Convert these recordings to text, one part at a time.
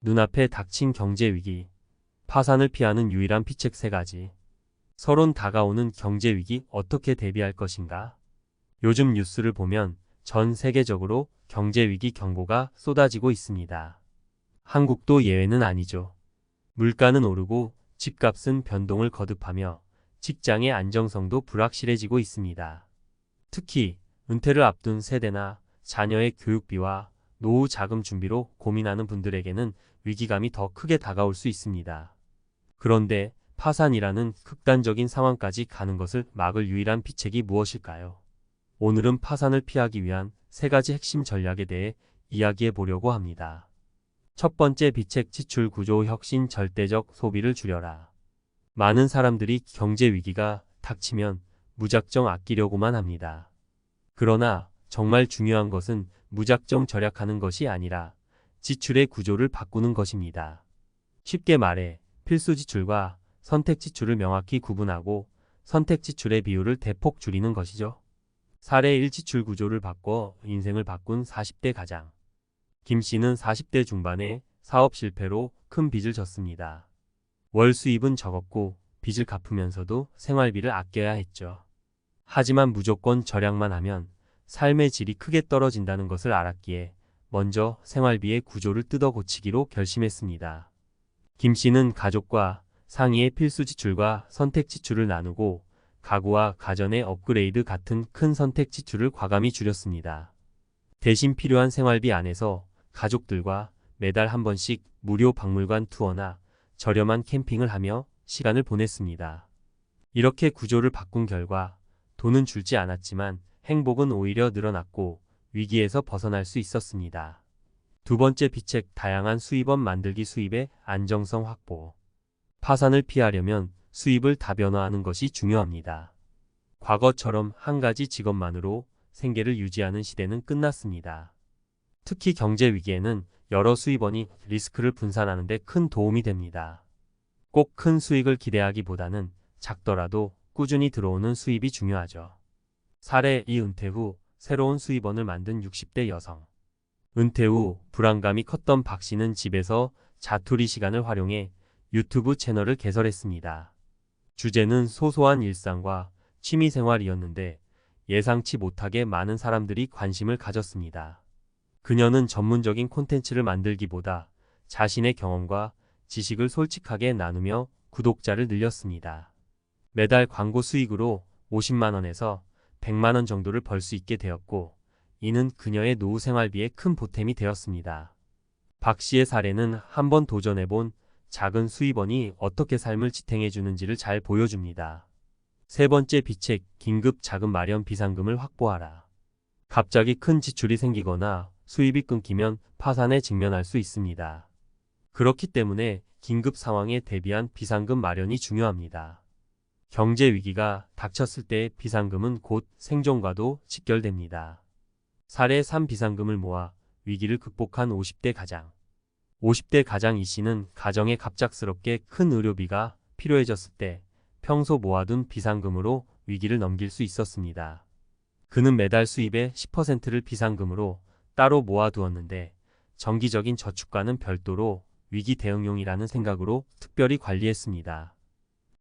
눈앞에 닥친 경제 위기, 파산을 피하는 유일한 비책 3가지. 서론 다가오는 경제 위기 어떻게 대비할 것인가? 요즘 뉴스를 보면 전 세계적으로 경제 위기 경보가 쏟아지고 있습니다. 한국도 예외는 아니죠. 물가는 오르고 집값은 변동을 거듭하며 직장의 안정성도 불확실해지고 있습니다. 특히 은퇴를 앞둔 세대나 자녀의 교육비와 노후 자금 준비로 고민하는 분들에게는 위기감이 더 크게 다가올 수 있습니다. 그런데 파산이라는 극단적인 상황까지 가는 것을 막을 유일한 비책이 무엇일까요? 오늘은 파산을 피하기 위한 3가지 핵심 전략에 대해 이야기해 보려고 합니다. 첫 번째 비책 지출 구조 혁신 절대적 소비를 줄여라. 많은 사람들이 경제 위기가 닥치면 무작정 아끼려고만 합니다. 그러나 정말 중요한 것은 무작정 절약하는 것이 아니라 지출의 구조를 바꾸는 것입니다. 쉽게 말해 필수 지출과 선택 지출을 명확히 구분하고 선택 지출의 비율을 대폭 줄이는 것이죠. 사례 1 지출 구조를 바꿔 인생을 바꾼 40대 가장. 김 씨는 40대 중반에 사업 실패로 큰 빚을 졌습니다. 월 수입은 적었고 빚을 갚으면서도 생활비를 아껴야 했죠. 하지만 무조건 절약만 하면 삶의 질이 크게 떨어진다는 것을 알았기에 먼저 생활비의 구조를 뜯어 고치기로 결심했습니다. 김 씨는 가족과 상의의 필수 지출과 선택 지출을 나누고 가구와 가전의 업그레이드 같은 큰 선택 지출을 과감히 줄였습니다. 대신 필요한 생활비 안에서 가족들과 매달 한 번씩 무료 박물관 투어나 저렴한 캠핑을 하며 시간을 보냈습니다. 이렇게 구조를 바꾼 결과 돈은 줄지 않았지만 행복은 오히려 늘어났고 위기에서 벗어날 수 있었습니다. 두 번째 비책 다양한 수입원 만들기 수입의 안정성 확보. 파산을 피하려면 수입을 다변화하는 것이 중요합니다. 과거처럼 한 가지 직업만으로 생계를 유지하는 시대는 끝났습니다. 특히 경제 위기에는 여러 수입원이 리스크를 분산하는 데 큰 도움이 됩니다. 꼭 큰 수익을 기대하기보다는 작더라도 꾸준히 들어오는 수입이 중요하죠. 사례 2 은퇴 후 새로운 수입원을 만든 60대 여성. 은퇴 후 불안감이 컸던 박 씨는 집에서 자투리 시간을 활용해 유튜브 채널을 개설했습니다. 주제는 소소한 일상과 취미생활이었는데 예상치 못하게 많은 사람들이 관심을 가졌습니다. 그녀는 전문적인 콘텐츠를 만들기보다 자신의 경험과 지식을 솔직하게 나누며 구독자를 늘렸습니다. 매달 광고 수익으로 50만 원에서 100만 원 정도를 벌 수 있게 되었고 이는 그녀의 노후 생활비에 큰 보탬이 되었습니다. 박 씨의 사례는 한번 도전해본 작은 수입원이 어떻게 삶을 지탱해 주는지를 잘 보여줍니다. 세 번째 비책 긴급 자금 마련 비상금을 확보하라. 갑자기 큰 지출이 생기거나 수입이 끊기면 파산에 직면할 수 있습니다. 그렇기 때문에 긴급 상황에 대비한 비상금 마련이 중요합니다. 경제 위기가 닥쳤을 때의 비상금은 곧 생존과도 직결됩니다. 사례 3 비상금을 모아 위기를 극복한 50대 가장. 50대 가장 이 씨는 가정에 갑작스럽게 큰 의료비가 필요해졌을 때 평소 모아둔 비상금으로 위기를 넘길 수 있었습니다. 그는 매달 수입의 10%를 비상금으로 따로 모아두었는데 정기적인 저축과는 별도로 위기 대응용이라는 생각으로 특별히 관리했습니다.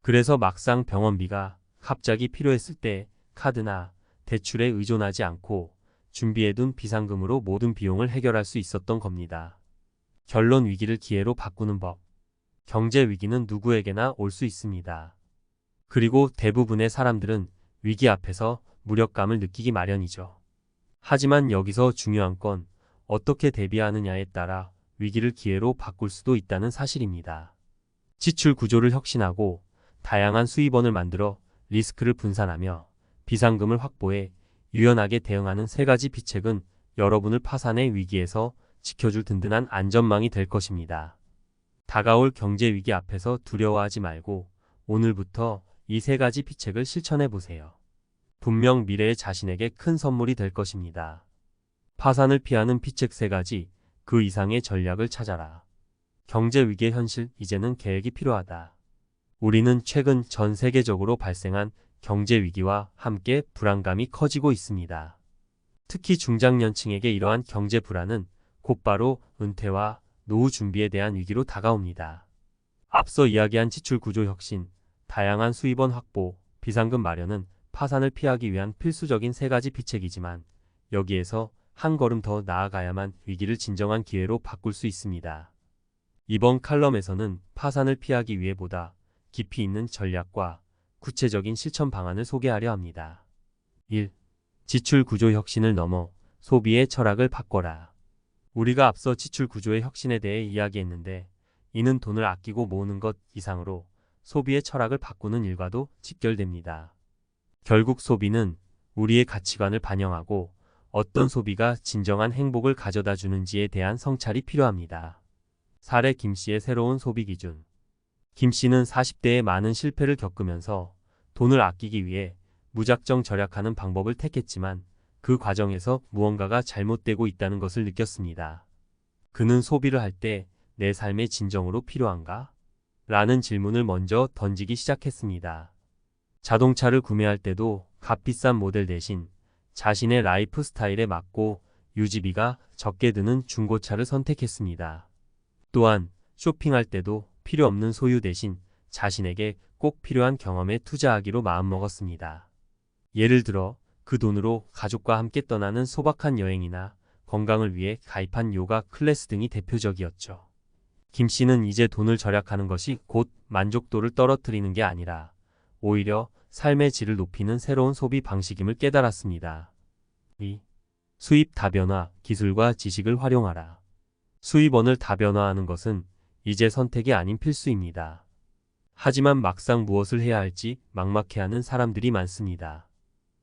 그래서 막상 병원비가 갑자기 필요했을 때 카드나 대출에 의존하지 않고 준비해둔 비상금으로 모든 비용을 해결할 수 있었던 겁니다. 결론 위기를 기회로 바꾸는 법. 경제 위기는 누구에게나 올 수 있습니다. 그리고 대부분의 사람들은 위기 앞에서 무력감을 느끼기 마련이죠. 하지만 여기서 중요한 건 어떻게 대비하느냐에 따라 위기를 기회로 바꿀 수도 있다는 사실입니다. 지출 구조를 혁신하고 다양한 수입원을 만들어 리스크를 분산하며 비상금을 확보해 유연하게 대응하는 3가지 비책은 여러분을 파산의 위기에서 지켜줄 든든한 안전망이 될 것입니다. 다가올 경제 위기 앞에서 두려워하지 말고 오늘부터 이 3가지 비책을 실천해 보세요. 분명 미래의 자신에게 큰 선물이 될 것입니다. 파산을 피하는 비책 3가지, 그 이상의 전략을 찾아라. 경제 위기의 현실, 이제는 계획이 필요하다. 우리는 최근 전 세계적으로 발생한 경제 위기와 함께 불안감이 커지고 있습니다. 특히 중장년층에게 이러한 경제 불안은 곧바로 은퇴와 노후 준비에 대한 위기로 다가옵니다. 앞서 이야기한 지출 구조 혁신, 다양한 수입원 확보, 비상금 마련은 파산을 피하기 위한 필수적인 세 가지 비책이지만 여기에서 한 걸음 더 나아가야만 위기를 진정한 기회로 바꿀 수 있습니다. 이번 칼럼에서는 파산을 피하기 위해 보다 깊이 있는 전략과 구체적인 실천 방안을 소개하려 합니다. 1. 지출 구조 혁신을 넘어 소비의 철학을 바꿔라. 우리가 앞서 지출 구조의 혁신에 대해 이야기했는데 이는 돈을 아끼고 모으는 것 이상으로 소비의 철학을 바꾸는 일과도 직결됩니다. 결국 소비는 우리의 가치관을 반영하고 어떤 소비가 진정한 행복을 가져다 주는지에 대한 성찰이 필요합니다. 사례 김씨의 새로운 소비 기준. 김씨는 40대에 많은 실패를 겪으면서 돈을 아끼기 위해 무작정 절약하는 방법을 택했지만 그 과정에서 무언가가 잘못되고 있다는 것을 느꼈습니다. 그는 소비를 할 때 내 삶의 진정으로 필요한가? 라는 질문을 먼저 던지기 시작했습니다. 자동차를 구매할 때도 값비싼 모델 대신 자신의 라이프 스타일에 맞고 유지비가 적게 드는 중고차를 선택했습니다. 또한 쇼핑할 때도 필요 없는 소유 대신 자신에게 꼭 필요한 경험에 투자하기로 마음먹었습니다. 예를 들어 그 돈으로 가족과 함께 떠나는 소박한 여행이나 건강을 위해 가입한 요가 클래스 등이 대표적이었죠. 김 씨는 이제 돈을 절약하는 것이 곧 만족도를 떨어뜨리는 게 아니라 오히려 삶의 질을 높이는 새로운 소비 방식임을 깨달았습니다. 2. 수입 다변화, 기술과 지식을 활용하라. 수입원을 다변화하는 것은 이제 선택이 아닌 필수입니다. 하지만 막상 무엇을 해야 할지 막막해하는 사람들이 많습니다.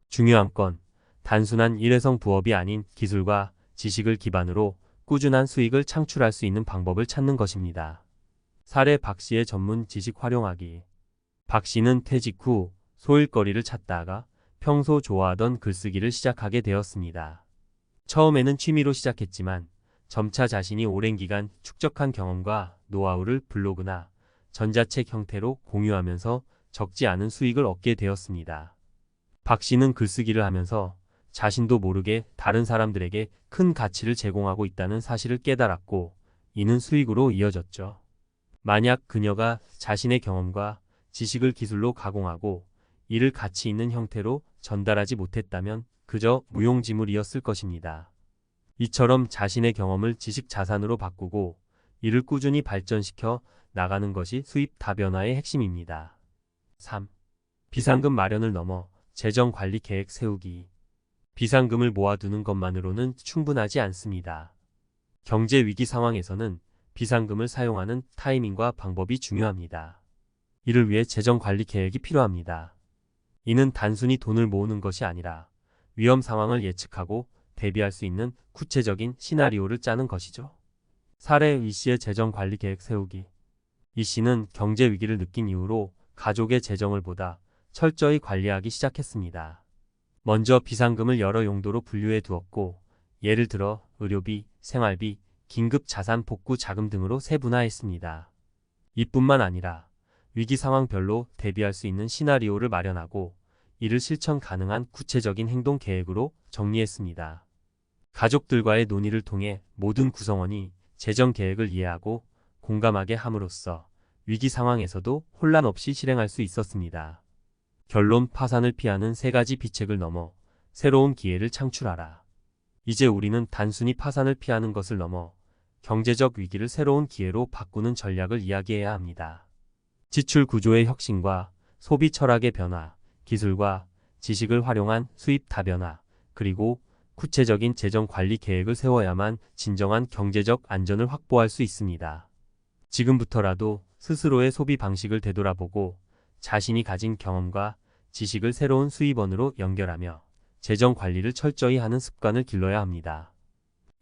중요한 건 단순한 일회성 부업이 아닌 기술과 지식을 기반으로 꾸준한 수익을 창출할 수 있는 방법을 찾는 것입니다. 사례 박 씨의 전문 지식 활용하기. 박 씨는 퇴직 후 소일거리를 찾다가 평소 좋아하던 글쓰기를 시작하게 되었습니다. 처음에는 취미로 시작했지만 점차 자신이 오랜 기간 축적한 경험과 노하우를 블로그나 전자책 형태로 공유하면서 적지 않은 수익을 얻게 되었습니다. 박 씨는 글쓰기를 하면서 자신도 모르게 다른 사람들에게 큰 가치를 제공하고 있다는 사실을 깨달았고 이는 수익으로 이어졌죠. 만약 그녀가 자신의 경험과 지식을 기술로 가공하고 이를 가치 있는 형태로 전달하지 못했다면 그저 무용지물이었을 것입니다. 이처럼 자신의 경험을 지식 자산으로 바꾸고 이를 꾸준히 발전시켜 나가는 것이 수입 다변화의 핵심입니다. 3. 비상금 마련을 넘어 재정 관리 계획 세우기. 비상금을 모아두는 것만으로는 충분하지 않습니다. 경제 위기 상황에서는 비상금을 사용하는 타이밍과 방법이 중요합니다. 이를 위해 재정 관리 계획이 필요합니다. 이는 단순히 돈을 모으는 것이 아니라 위험 상황을 예측하고 대비할 수 있는 구체적인 시나리오를 짜는 것이죠. 사례 이 씨의 재정 관리 계획 세우기. 이 씨는 경제 위기를 느낀 이후로 가족의 재정을 보다 철저히 관리하기 시작했습니다. 먼저 비상금을 여러 용도로 분류해 두었고 예를 들어 의료비, 생활비, 긴급 자산 복구 자금 등으로 세분화했습니다. 이뿐만 아니라 위기 상황별로 대비할 수 있는 시나리오를 마련하고 이를 실천 가능한 구체적인 행동 계획으로 정리했습니다. 가족들과의 논의를 통해 모든 구성원이 재정 계획을 이해하고 공감하게 함으로써 위기 상황에서도 혼란 없이 실행할 수 있었습니다. 결론 파산을 피하는 세 가지 비책을 넘어 새로운 기회를 창출하라. 이제 우리는 단순히 파산을 피하는 것을 넘어 경제적 위기를 새로운 기회로 바꾸는 전략을 이야기해야 합니다. 지출 구조의 혁신과 소비 철학의 변화, 기술과 지식을 활용한 수입 다변화, 그리고 구체적인 재정 관리 계획을 세워야만 진정한 경제적 안전을 확보할 수 있습니다. 지금부터라도 스스로의 소비 방식을 되돌아보고 자신이 가진 경험과 지식을 새로운 수입원으로 연결하며 재정 관리를 철저히 하는 습관을 길러야 합니다.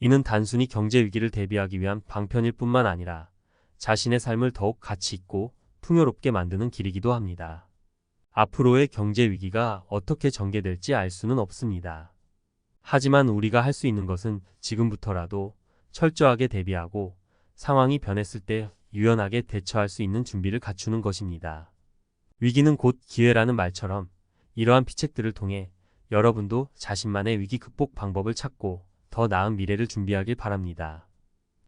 이는 단순히 경제 위기를 대비하기 위한 방편일 뿐만 아니라 자신의 삶을 더욱 가치 있고 풍요롭게 만드는 길이기도 합니다. 앞으로의 경제 위기가 어떻게 전개될지 알 수는 없습니다. 하지만 우리가 할 수 있는 것은 지금부터라도 철저하게 대비하고 상황이 변했을 때 유연하게 대처할 수 있는 준비를 갖추는 것입니다. 위기는 곧 기회라는 말처럼 이러한 비책들을 통해 여러분도 자신만의 위기 극복 방법을 찾고 더 나은 미래를 준비하길 바랍니다.